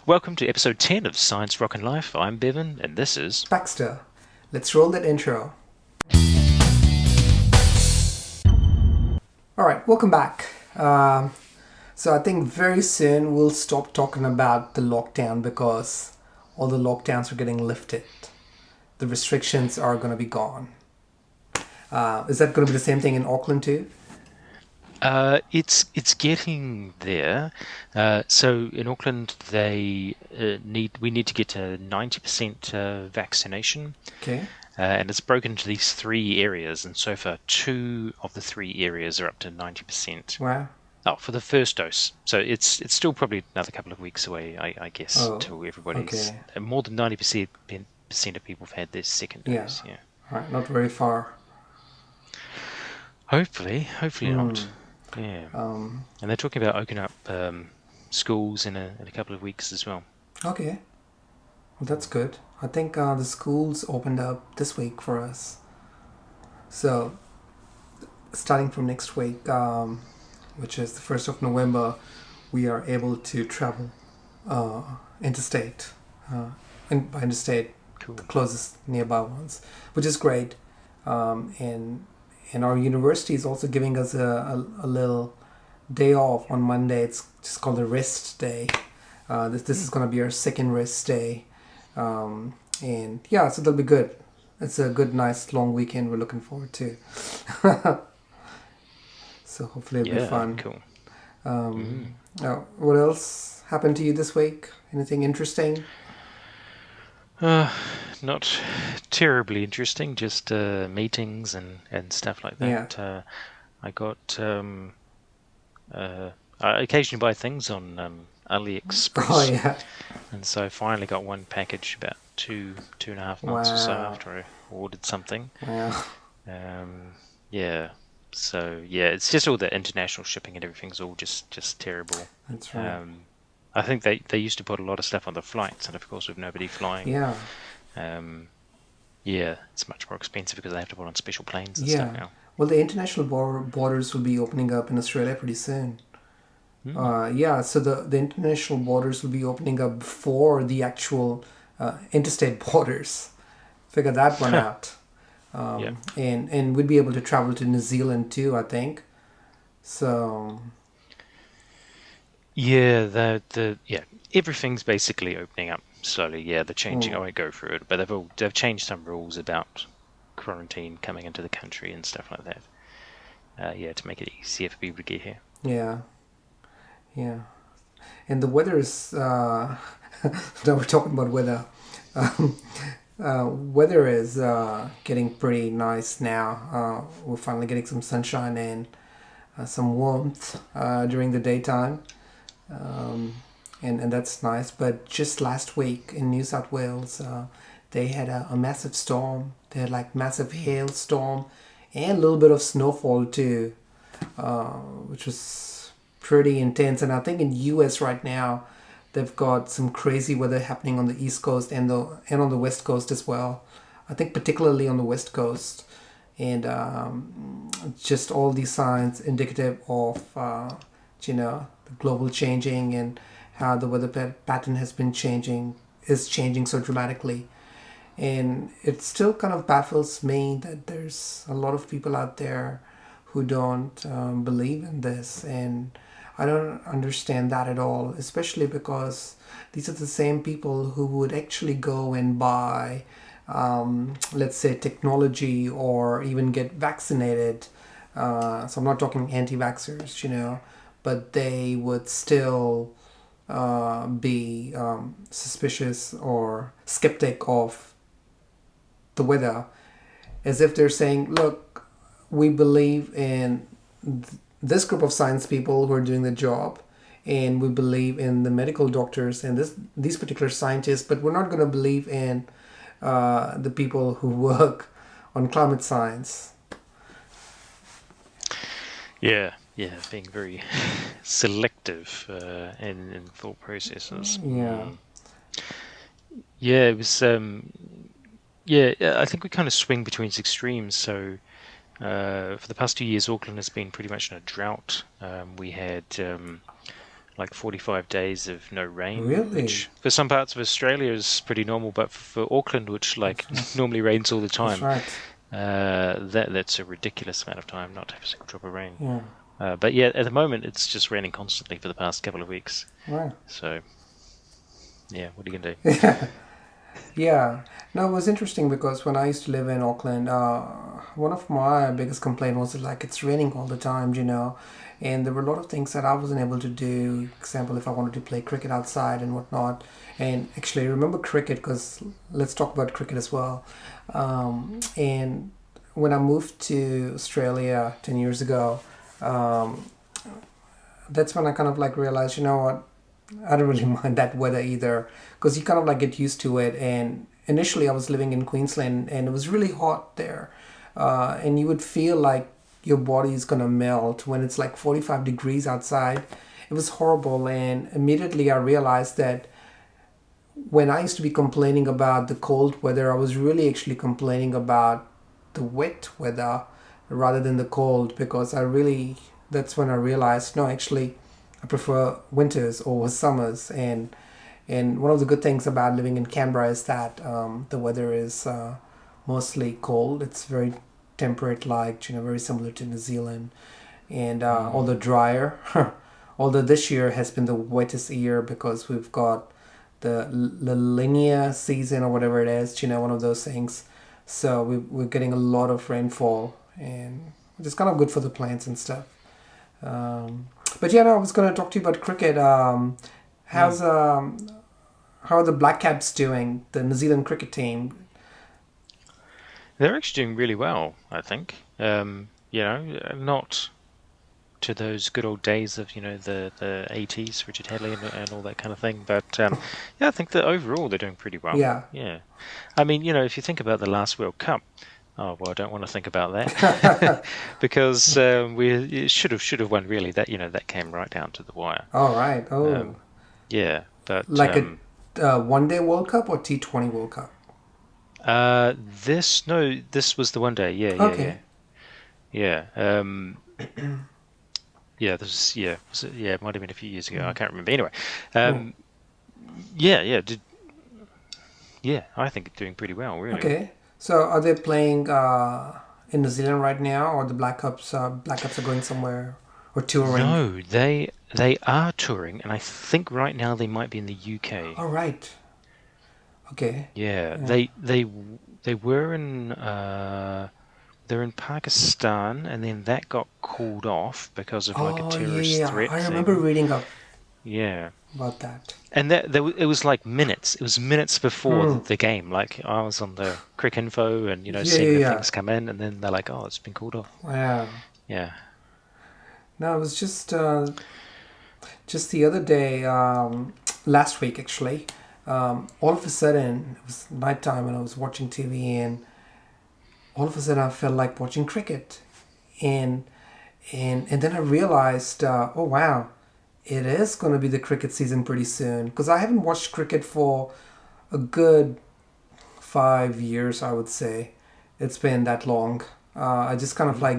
Welcome to episode 10 of Science, Rock and Life. I'm Bevan, and this is... Baxter. Let's roll that intro. Alright, welcome back. So I think very soon we'll stop talking about the lockdown because all the lockdowns are getting lifted. The restrictions are going to be gone. Is that going to be the same thing in Auckland too? It's getting there. So in Auckland, we need to get to 90% vaccination. Okay. And it's broken into these three areas, and so far two of the three areas are up to 90%. Wow. Oh, for the first dose. So it's still probably another couple of weeks away, I guess, until everybody's... okay. More than 90% of people have had their second dose. Yeah. Alright, not very far. Hopefully not. Yeah. And they're talking about opening up schools in a couple of weeks as well. Okay. Well, that's good. I think the schools opened up this week for us. So, starting from next week, which is the 1st of November, we are able to travel interstate. And by interstate, Cool. the closest nearby ones, which is great. And our university is also giving us a little day off on Monday. It's just called a rest day. This is going to be our second rest day. And yeah, so that'll be good. It's a good, nice, long weekend we're looking forward to. So hopefully it'll be fun. Cool. What else happened to you this week? Anything interesting? Not terribly interesting, just meetings and stuff like that. Yeah. I got... I occasionally buy things on AliExpress. Oh, yeah. And so I finally got one package about two and a half months or so after I ordered something. Wow. Yeah. So, yeah, it's just all the international shipping and everything's all just terrible. That's right. I think they used to put a lot of stuff on the flights, and of course with nobody flying, Yeah. it's much more expensive because they have to put on special planes and stuff now. Well, the international borders will be opening up in Australia pretty soon. So the international borders will be opening up before the actual interstate borders. Figure that one out. And we'd be able to travel to New Zealand too, I think. So... Yeah, everything's basically opening up slowly. Yeah, they're changing. I won't go through it, but they've changed some rules about quarantine coming into the country and stuff like that. To make it easier for people to get here. Yeah. And the weather is... now we're talking about weather. Weather is getting pretty nice now. We're finally getting some sunshine and some warmth during the daytime. And that's nice. But just last week in New South Wales, they had a massive storm. They had like massive hailstorm and a little bit of snowfall too, which was pretty intense. And I think in US right now, they've got some crazy weather happening on the East Coast and on the West Coast as well. I think particularly on the West Coast. And just all these signs indicative of, the global changing and how the weather pattern is changing so dramatically. And it still kind of baffles me that there's a lot of people out there who don't believe in this. And I don't understand that at all, especially because these are the same people who would actually go and buy, let's say, technology or even get vaccinated. So I'm not talking anti-vaxxers, but they would still be suspicious or skeptic of the weather, as if they're saying, look, we believe in this group of science people who are doing the job, and we believe in the medical doctors and these particular scientists, but we're not going to believe in the people who work on climate science. Yeah, being very selective in thought processes. It was. I think we kind of swing between extremes. So for the past 2 years, Auckland has been pretty much in a drought. We had like 45 days of no rain, Really? which for some parts of Australia is pretty normal, but for Auckland, which like That's right. normally rains all the That's time, right. that's a ridiculous amount of time not to have a single drop of rain. Yeah. But yeah, at the moment it's just raining constantly for the past couple of weeks. Right. So yeah, what are you gonna do? Yeah. No, it was interesting because when I used to live in Auckland, one of my biggest complaint was like it's raining all the time, and there were a lot of things that I wasn't able to do. Example, if I wanted to play cricket outside and whatnot. And actually, I remember cricket because let's talk about cricket as well. And when I moved to Australia 10 years ago, um, that's when I kind of like realized, you know what, I don't really mind that weather either because you kind of like get used to it. And initially, I was living in Queensland and it was really hot there. And you would feel like your body is gonna melt when it's like 45 degrees outside. It was horrible. And immediately, I realized that when I used to be complaining about the cold weather, I was really actually complaining about the wet weather rather than the cold because that's when I realized, no, actually, I prefer winters over summers. And one of the good things about living in Canberra is that the weather is mostly cold. It's very temperate, like, very similar to New Zealand. And Mm. although drier, although this year has been the wettest year because we've got the La Linea season or whatever it is, one of those things. So we're getting a lot of rainfall, and which is kind of good for the plants and stuff. Um, but yeah, no, I was going to talk to you about cricket. Mm. How's how are the Black Caps doing? The New Zealand cricket team. They're actually doing really well, I think. Not to those good old days of the 80s, Richard Hadley and all that kind of thing. But yeah, I think that overall they're doing pretty well. Yeah. Yeah, I mean, if you think about the last World Cup, oh well, I don't want to think about that because we should have won really. That came right down to the wire. All right. Oh, Um, yeah, but like a one day World Cup or T20 World Cup? this no, this was the one day. Yeah, yeah, Okay. yeah, yeah. Yeah, yeah, it might have been a few years ago. I Mm. can't remember. Anyway, Oh, um, yeah, yeah, yeah. I think it's doing pretty well, really. okay. So are they playing in New Zealand right now, or the Black Caps are going somewhere or touring? No, they are touring, and I think right now they might be in the UK. All right. Okay. Yeah, Yeah. they were in they're in Pakistan, and then that got called off because of like a Oh yeah, terrorist yeah. threat I remember thing. reading up Yeah. about that. And it was like minutes. It was minutes before Hmm. the game. Like I was on the Crick Info and Yeah, seeing yeah, the yeah. things come in, and then they're like, "Oh, it's been called off." Wow. Yeah. No, it was just the other day, last week actually. All of a sudden, it was nighttime and I was watching TV, and all of a sudden I felt like watching cricket, and and then I realized, oh wow, it is going to be the cricket season pretty soon because I haven't watched cricket for a good 5 years, I would say. It's been that long. I just kind of Mm. like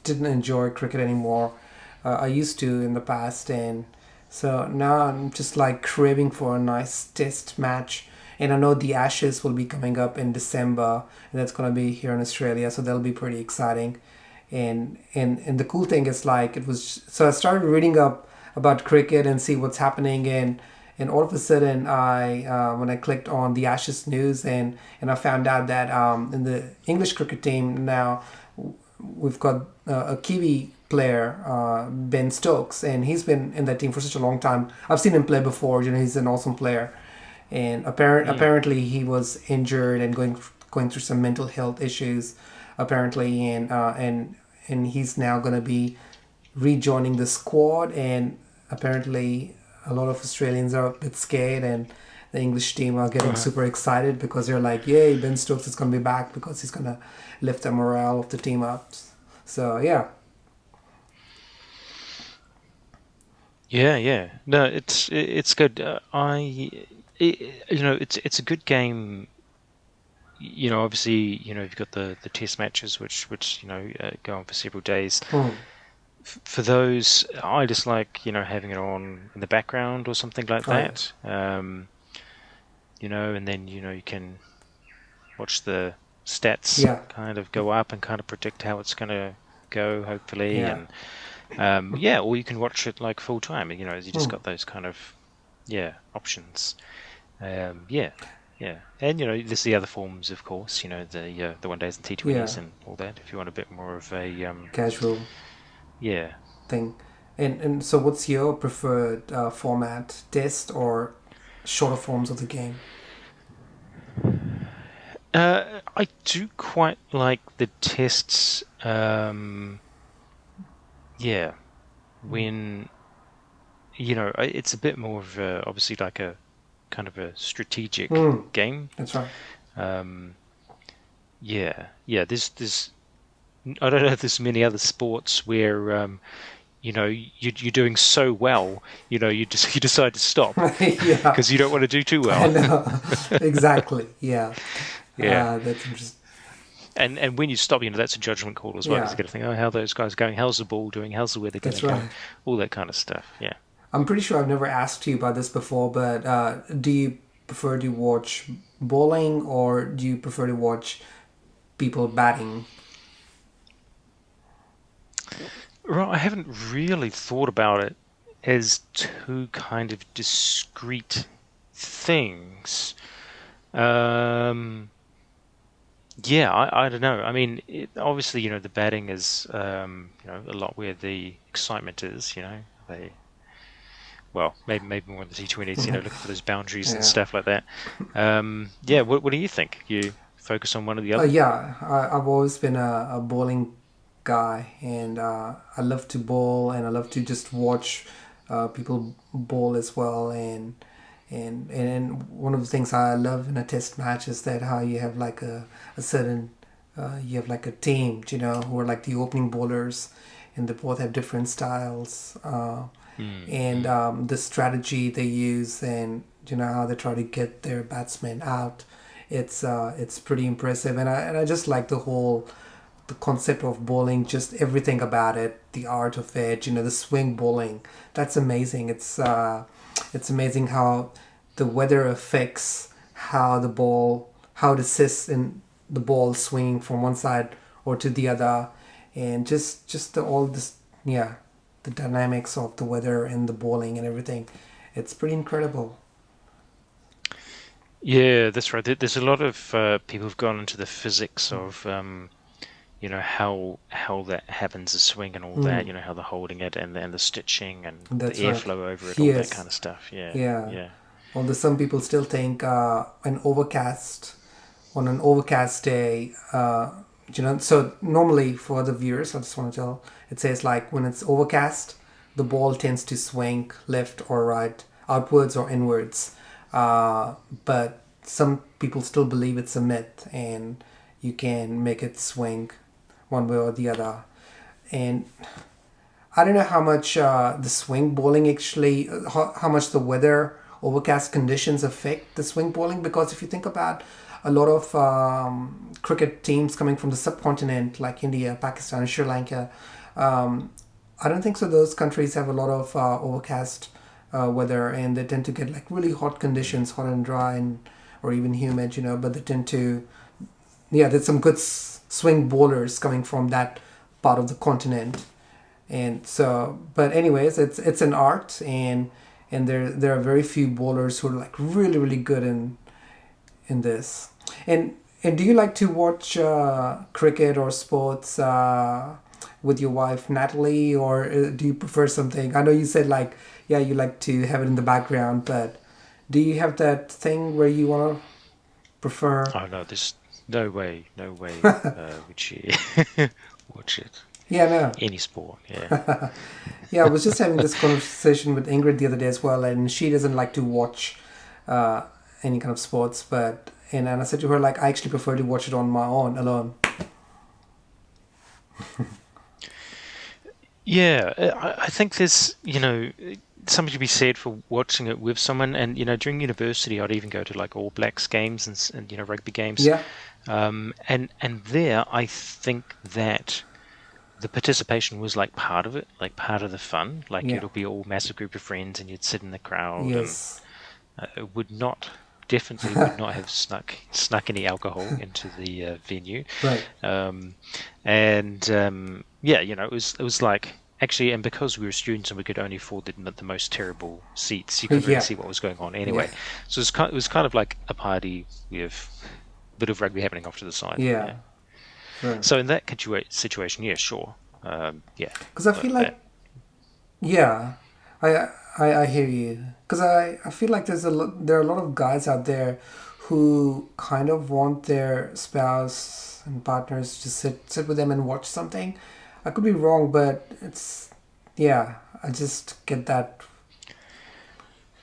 didn't enjoy cricket anymore. I used to in the past, and so now I'm just like craving for a nice test match. And I know the Ashes will be coming up in December, and that's gonna be here in Australia, so that'll be pretty exciting. And the cool thing is like it was. So I started reading up about cricket and see what's happening, and all of a sudden I when I clicked on the Ashes news, and I found out that in the English cricket team now we've got a Kiwi player, Ben Stokes, and he's been in that team for such a long time. I've seen him play before. He's an awesome player, and Mm. apparently he was injured and going through some mental health issues, apparently, and he's now going to be rejoining the squad, and apparently a lot of Australians are a bit scared, and the English team are getting Uh, super excited because they're like, yay, Ben Stokes is going to be back because he's going to lift the morale of the team up. So, yeah. yeah, yeah. No, it's good. It's a good game. Obviously, you've got the test matches, which go on for several days. Hmm. For those, I just like, having it on in the background or something like Oh yeah, that. And then, you can watch the stats yeah, kind of go up and kind of predict how it's going to go, hopefully. yeah. And yeah, or you can watch it like full time. You just Hmm. got those kind of, yeah, options. Yeah, yeah. And, there's the other forms, of course, the one days and Yeah, T20s and all that, if you want a bit more of a, casual yeah. thing. And so, what's your preferred format? Test or shorter forms of the game? I do quite like the tests. Yeah, when it's a bit more of obviously like a kind of a strategic Hmm. game. That's right. Um, yeah, yeah. There's I don't know if there's many other sports where you're doing so well, you decide to stop Yeah, because you don't want to do too I well. know. Exactly. Yeah. Yeah. That's interesting. And when you stop, that's a judgment call as well, because Yeah, you got to think, oh, how are those guys going? How's the ball doing? How's the weather going to that's go? right. All that kind of stuff. Yeah. I'm pretty sure I've never asked you about this before, but do you prefer to watch bowling or do you prefer to watch people batting? Right. I haven't really thought about it as two kind of discrete things. Um, yeah, I don't know. I mean, obviously, the batting is, a lot where the excitement is. They well, maybe more in the T20s. Looking for those boundaries and Yeah. stuff like that. Yeah. What do you think? You focus on one or the other? Yeah, I've always been a bowling guy, and I love to bowl, and I love to just watch people bowl as well. And one of the things I love in a test match is that how you have like a certain you have like a team, who are like the opening bowlers, and they both have different styles. Mm, And mm. the strategy they use, and how they try to get their batsmen out, it's pretty impressive. And I just like the concept of bowling, just everything about it, the art of it, the swing bowling. That's amazing. It's amazing how the weather affects how it assists in the ball swinging from one side or to the other, and just all this, yeah, the dynamics of the weather and the bowling and everything. It's pretty incredible. Yeah, that's right. There's a lot of people who've gone into the physics of how that happens, the swing and all that. Mm, How they're holding it and the stitching and the that's right. airflow over it, all that kind Yes. of stuff. Yeah, Yeah. yeah. Although some people still think on an overcast day, so normally for the viewers, I just want to tell, it says like when it's overcast, the ball tends to swing left or right, outwards or inwards. Uh, but some people still believe it's a myth, and you can make it swing one way or the other. And I don't know how much the swing bowling actually, how much the weather, overcast conditions affect the swing bowling. Because if you think about a lot of cricket teams coming from the subcontinent, like India, Pakistan, and Sri Lanka, um, I don't think so. Those countries have a lot of overcast weather, and they tend to get like really hot Mm. conditions, hot and dry, and or even humid. But they tend to, yeah, there's some good swing bowlers coming from that part of the continent. And so, but anyways, it's an art, and there are very few bowlers who are like really really good in this. And do you like to watch cricket or sports with your wife Natalie, or do you prefer something? I know you said like, yeah, you like to have it in the background, but do you have that thing where you want to prefer? Oh no, there's no way would she watch it. Yeah, no. Any sport, yeah. Yeah, I was just having this conversation with Ingrid the other day as well, and she doesn't like to watch uh, any kind of sports. But and I said to her like, I actually prefer to watch it on my own, alone. Yeah, I think there's, something to be said for watching it with someone. And, during university, I'd even go to like All Blacks games rugby games. Yeah, And there, I think that the participation was like part of it, like part of the fun. Like Yeah. it'll be all massive group of friends, and you'd sit in the crowd, and Yes. it would not definitely would not have snuck any alcohol into the venue. Right. Um, and yeah, it was like actually, and because we were students and we could only afford the most terrible seats, you couldn't really Yeah. see what was going on Yeah. anyway. So it was kind of like a party with a bit of rugby happening off to the side. Yeah. Yeah. Sure. So in that situation, yeah, sure, yeah, Because I feel like like, that. yeah, I I hear you. Because I feel like there are a lot of guys out there who kind of want their spouse and partners to sit with them and watch something. I could be wrong, but it's yeah. I just get that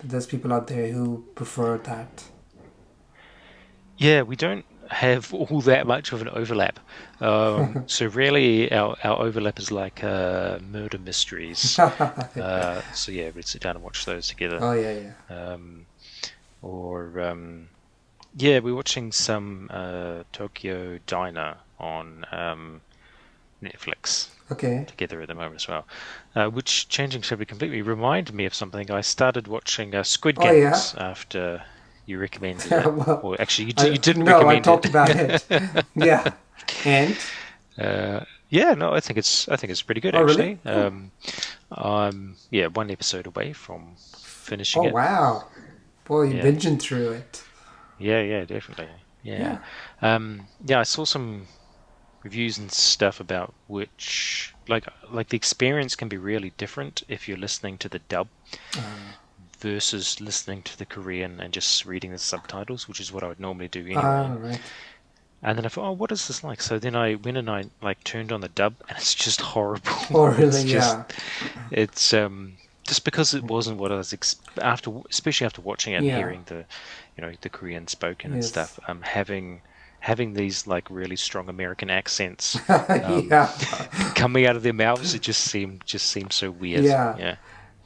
there's people out there who prefer that. Yeah, we don't have all that much of an overlap. So really, our overlap is like murder mysteries. So yeah, we'd sit down and watch those together. Oh yeah, yeah. Um, or yeah, we're watching some Tokyo Diner on Netflix Okay. together at the moment as well. Which, changing subject completely, reminded me of something. I started watching Squid Oh yeah. Games after you recommended it. Well, Or actually, you didn't no, I recommend talked it. about it. Yeah. And Yeah, no, I think it's pretty good oh really? actually. I'm yeah, one episode away from finishing Oh it. wow. Boy, you're Yeah, binging through it. yeah, definitely. Yeah, Yeah. yeah. I saw some reviews and stuff about which like the experience can be really different if you're listening to the dub versus listening to the Korean and just reading the subtitles, which is what I would normally do Ah, anyway. right. And then I thought, oh, what is this like? So then I went and I like turned on the dub, and it's just horrible. Oh, It's really? just Yeah. it's just because it wasn't what I was after, especially after watching it and Yeah. hearing the Korean spoken and Yes. stuff. Having these like really strong American accents um, Yeah. coming out of their mouths, it just seemed so weird. Yeah. Yeah.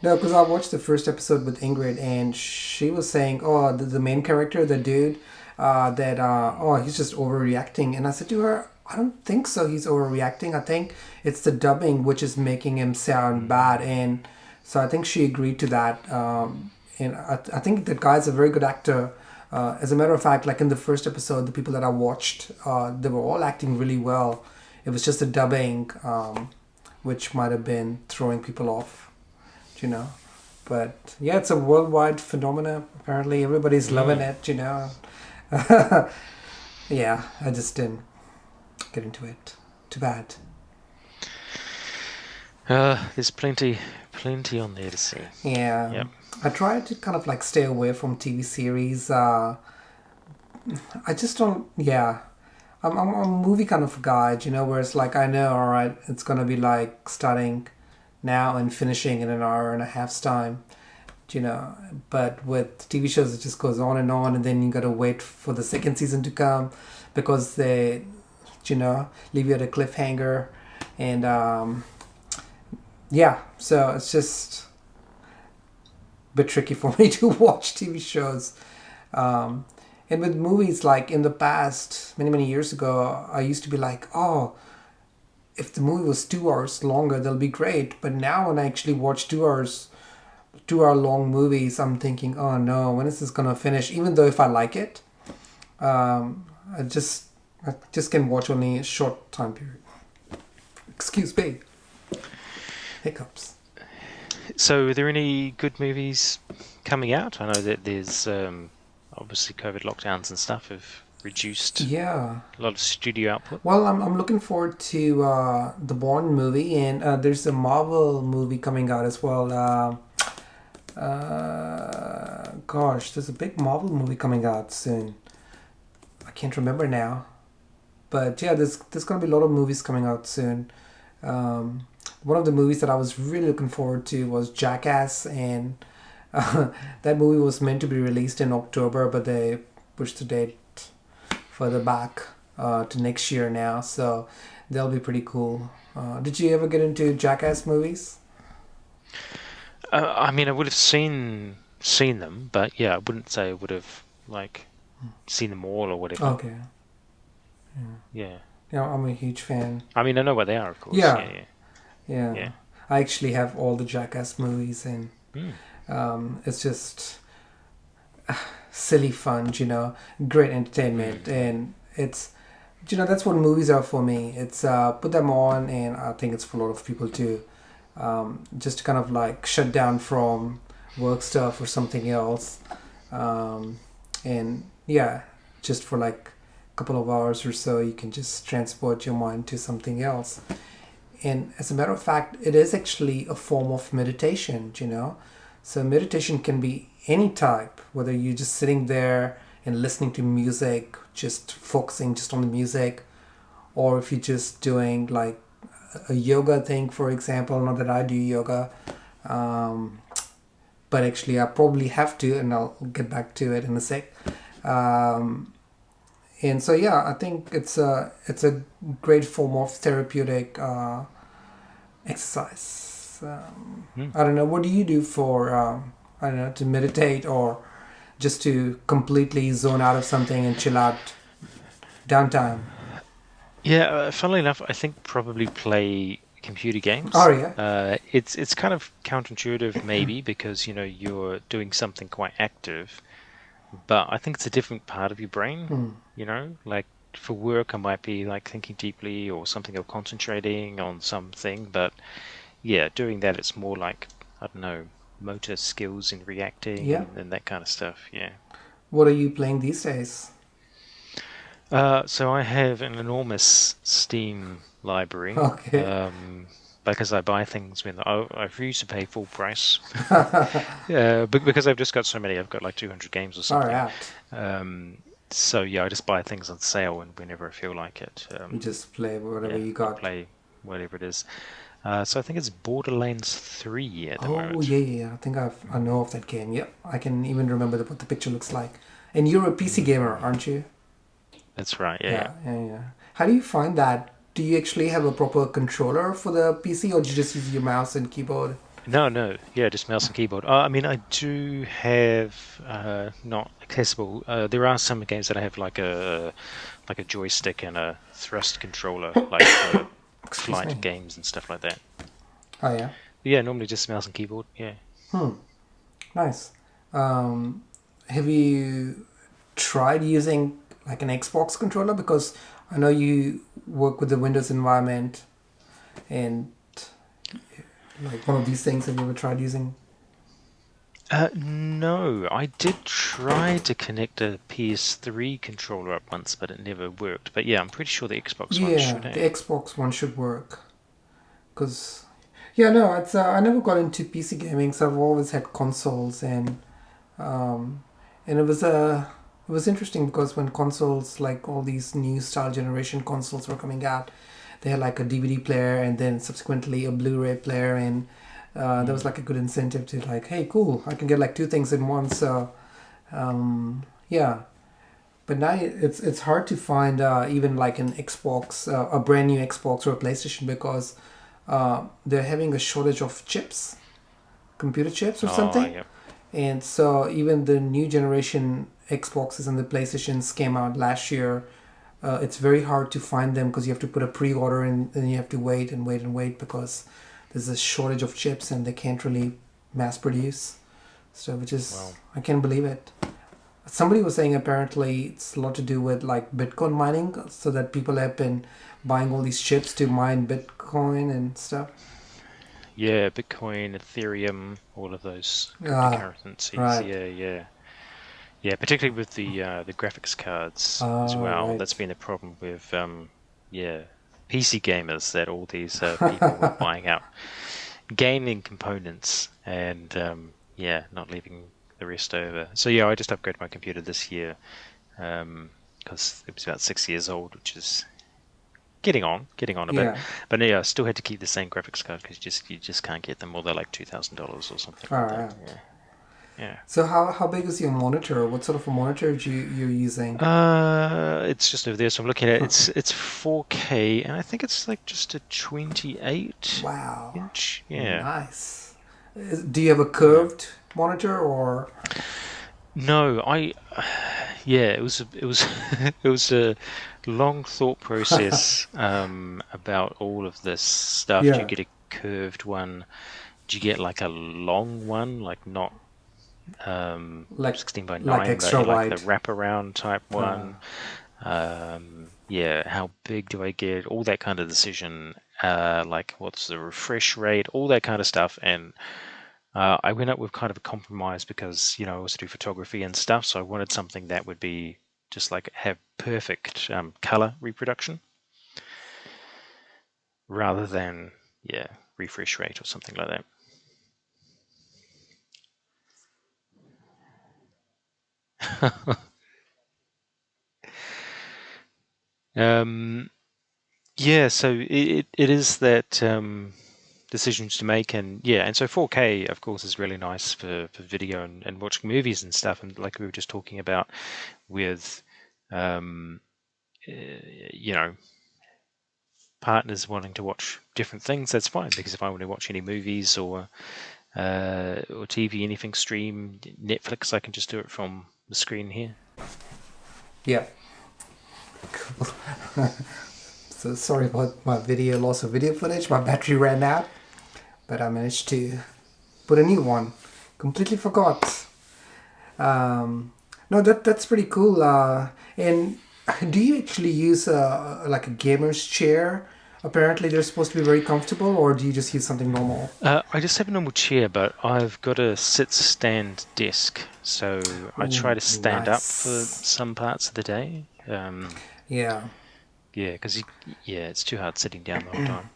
No, because I watched the first episode with Ingrid, and she was saying, "Oh, the main character, the dude, that oh, he's just overreacting." And I said to her, "I don't think so. He's overreacting. I think it's the dubbing which is making him sound bad." Mm. And so I think she agreed to that. And I think the guy's a very good actor. As a matter of fact, like in the first episode, the people that I watched, they were all acting really well. It was just the dubbing, which might have been throwing people off, you know. But yeah, it's a worldwide phenomenon. Apparently, everybody's loving Mm. it, you know. Yeah, I just didn't get into it. Too bad. There's plenty on there to see. Yeah, Yep. I try to kind of like stay away from TV series. I just don't. Yeah, I'm a movie kind of guy, you know, where it's like I know, all right, it's gonna be like starting now and finishing in an hour and a half's time, you know. But with TV shows, it just goes on, and then you gotta wait for the second season to come because they, you know, leave you at a cliffhanger, and yeah, so it's just a bit tricky for me to watch TV shows. Um, and with movies, like in the past, many years ago, I used to be like, oh, if the movie was 2 hours longer, that'll be great. But now when I actually watch 2 hours, 2 hour long movies, I'm thinking, oh no, when is this gonna finish? Even though if I like it, um, I just I just can watch only a short time period. Excuse me, hiccups. So, are there any good movies coming out? I know that there's obviously COVID lockdowns and stuff have reduced Yeah. a lot of studio output. Well, I'm looking forward to the Bond movie, and there's a Marvel movie coming out as well. Gosh, there's a big Marvel movie coming out soon. I can't remember now, but yeah, there's gonna be a lot of movies coming out soon. One of the movies that I was really looking forward to was Jackass, and that movie was meant to be released in October, but they pushed the date further back to next year now, so they'll be pretty cool. Did you ever get into Jackass movies? I mean, I would have seen them, but yeah, I wouldn't say I would have like seen them all or whatever. Okay. Yeah. I'm a huge fan. I mean, I know what they are, of course. Yeah, Yeah, yeah, yeah. yeah. I actually have all the Jackass movies, and Mm. it's just silly fun, great entertainment, Mm. and it's that's what movies are for me. It's put them on, and I think it's for a lot of people too. Just to kind of like shut down from work stuff or something else, um, and yeah, just for like a couple of hours or so, you can just transport your mind to something else. And as a matter of fact, it is actually a form of meditation, So meditation can be any type, whether you're just sitting there and listening to music, just focusing just on the music, or if you're just doing like a yoga thing, for example. Not that I do yoga, um, but actually I probably have to, and I'll get back to it in a sec. Um, and so yeah, I think it's a great form of therapeutic exercise. Mm. I don't know. What do you do for I don't know, to meditate or just to completely zone out of something and chill out downtime? Yeah, funnily enough, I think probably play computer Oh games. yeah. It's kind of counterintuitive maybe because you're doing something quite active, but I think it's a different part of your brain. Hmm. Like for work, I might be like thinking deeply or something or concentrating on something, but yeah, doing that, it's more like I don't know, motor skills in reacting Yeah. and that kind of stuff. Yeah. What are you playing these days? So I have an enormous Steam library, Okay. because I buy things when I refuse to pay full price. But because I've just got so many, I've got like 200 games or All something. right. So yeah, I just buy things on sale and whenever I feel like it. You just play whatever Yeah, you I'll got. play whatever it is. So I think it's Borderlands 3 at the Oh moment. yeah, yeah, yeah. I think I know of that game. Yep, I can even remember what the picture looks like. And you're a PC gamer, Mm, aren't you? that's right. Yeah, yeah. Yeah, yeah, yeah. How do you find that? Do you actually have a proper controller for the PC, or do you just use your mouse and keyboard? No, no, yeah, just mouse and keyboard. I mean, I do have not accessible. There are some games that I have like a joystick and a thrust controller, like for Excuse flight me. games and stuff like that. Oh yeah. But yeah, normally just mouse and keyboard. Yeah. Hmm. Nice. Um, have you tried using like an Xbox controller? Because I know you work with the Windows environment, and like one of these things. Have you ever tried using? No, I did try to connect a PS3 controller up once, but it never worked. But yeah, I'm pretty sure the Xbox one should Yeah, the have. Xbox one should work. Cause yeah, no, it's I never got into PC gaming, so I've always had consoles, um, and it was interesting because when consoles like all these new style generation consoles were coming out, they had like a DVD player and then subsequently a Blu-ray player, and there was Mm. like a good incentive to like, hey, cool, I can get like two things in one. So yeah, but now it's hard to find even like an Xbox, a brand new Xbox or a PlayStation because they're having a shortage of chips, computer chips or Oh, something. yeah. And so even the new generation Xboxes and the PlayStations came out last year. It's very hard to find them because you have to put a pre-order and then you have to wait and wait and wait because there's a shortage of chips and they can't really mass produce. So which is Well, I can't believe it. Somebody was saying apparently it's a lot to do with like Bitcoin mining, so that people have been buying all these chips to mine Bitcoin and stuff. yeah, Bitcoin, Ethereum, all of those Ah, cryptocurrencies. right. Yeah, yeah. Yeah, particularly with the graphics cards as Ah, well. That's right. been a problem with yeah, PC gamers that all these people were buying out gaming components and yeah, not leaving the rest over. So yeah, I just upgraded my computer this year because it was about 6 years old, which is getting on a bit. Yeah. But yeah, I still had to keep the same graphics card because you just can't get them, or they're like $2,000 or something All like that. right. Yeah, yeah. So how big is your monitor? What sort of a monitor you're using? It's just over there, so I'm looking at it. It's 4K, and I think it's like just a 28 Wow. inch. Yeah, Nice. Do you have a yeah. curved monitor or? No, yeah, it was it was a long thought process about all of this stuff. Do you Yeah, get a curved one? Do you get like a long one, like not like 16 by like 9, but extra like the wide. wraparound type Uh, one? Yeah, how big do I get? All that kind of decision. Like what's the refresh rate? All that kind of stuff. And I went up with kind of a compromise because, I also do photography and stuff, so I wanted something that would be just like have perfect color reproduction rather than, yeah, refresh rate or something like that. um, yeah, so it is that decisions to make, and yeah, and so 4K, of course, is really nice for video and watching movies and stuff, and like we were just talking about with, um, you know, partners wanting to watch different things, that's fine because if I want to watch any movies or TV, anything stream, Netflix, I can just do it from the screen here. yeah. Cool. So sorry about my video loss of video footage. My battery ran out, but I managed to put a new one. Completely forgot. No, that's pretty cool. And do you actually use like a gamer's chair? Apparently, they're supposed to be very comfortable, or do you just use something normal? I just have a normal chair, but I've got a sit-stand desk, so I try Ooh, to stand up for nice. some parts of the day. Yeah. Yeah, because yeah, it's too hard sitting down the whole time.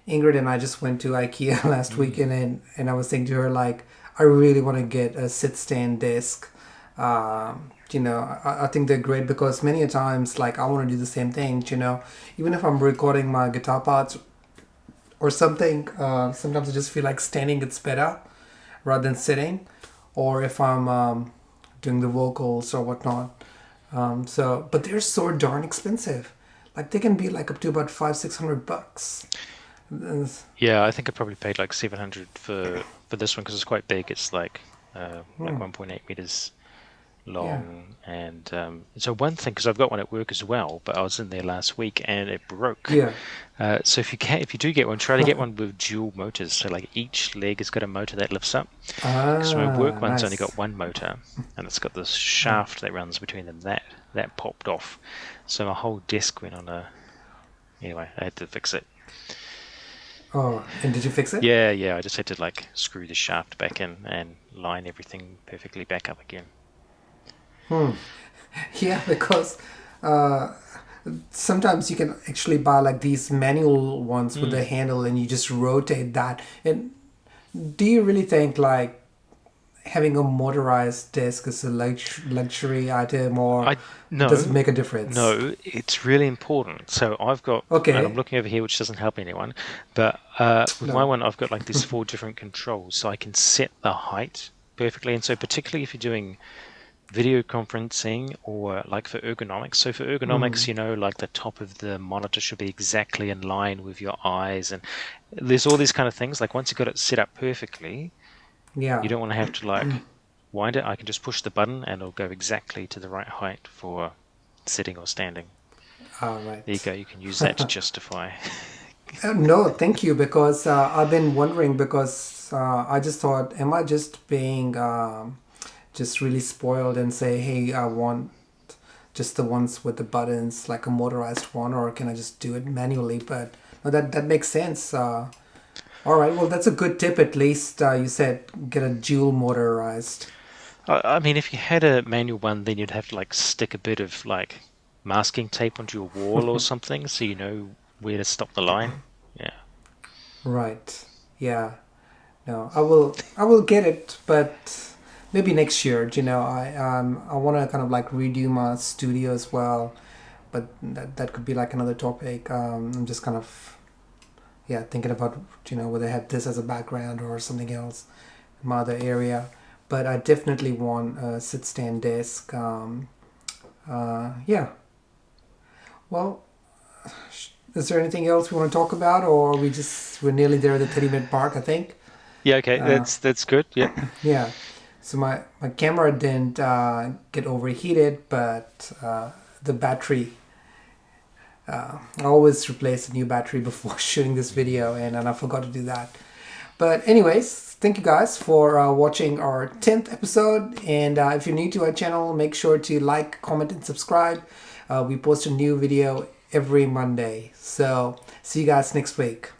Ingrid and I just went to IKEA last Mm. weekend, and I was saying to her like, I really want to get a sit stand desk. I think they're great because many a times like I want to do the same thing. Even if I'm recording my guitar parts or something, sometimes I just feel like standing it's better rather than sitting, or if I'm doing the vocals or whatnot. But they're so darn expensive. Like they can be like up to about 500-600 bucks. Yeah, I think I probably paid like 700 for this one because it's quite big. It's like 1.8 meters Yeah. long, and so one thing because I've got one at work as well, but I was in there last week and it broke. Yeah. So if you do get one, try to get one with dual motors. So like each leg has got a motor that lifts up. Because my work Ah, one's only nice. got one motor, and it's got this Oh, shaft that runs between them. That popped off, so my whole desk went on a. Anyway, I had to fix it. oh, and did you fix it? Yeah, yeah. I just had to like screw the shaft back in and line everything perfectly back up again. Yeah, because uh, sometimes you can actually buy like these manual ones with the Hmm. handle, and you just rotate that. And do you really think like having a motorized desk is a luxury item, or I does it no, make a difference? no. It's really important. So I've got, and I'm Okay, looking over here, which doesn't help anyone, but with my no. one, I've got like these four different controls, so I can set the height perfectly. And so particularly if you're doing video conferencing or like for ergonomics. So for ergonomics, like the top of the monitor should be exactly in line with your eyes, and there's all these kind of things. Like once you've got it set up perfectly, you Yeah. don't want to have to like wind it. I can just push the button and it'll go exactly to the right height for sitting or standing. All There you right. go. You can use that to justify. No, thank you, because I've been wondering because I just thought, am I just being just really spoiled and say, hey, I want just the ones with the buttons, like a motorized one, or can I just do it manually? But no, that makes sense. All right, well, that's a good tip. At least you said get a dual motorized. I mean, if you had a manual one, then you'd have to like stick a bit of like masking tape onto your wall or something so you know where to stop the line. Yeah. Right. Yeah. No, I will get it, but maybe next year. I want to kind of like redo my studio as well, but that could be like another topic. I'm just kind of, yeah, thinking about whether I have this as a background or something else in my other area. But I definitely want a sit stand desk. Yeah. Well, is there anything else we want to talk about, or we're nearly there at the 30-minute mark, I think. Yeah, okay, Uh, that's good. Yep. yeah. So my camera didn't get overheated, but the battery, I always replace a new battery before shooting this video, and I forgot to do that. But anyways, thank you guys for watching our 10th episode. And if you're new to our channel, make sure to like, comment, and subscribe. We post a new video every Monday. So see you guys next week.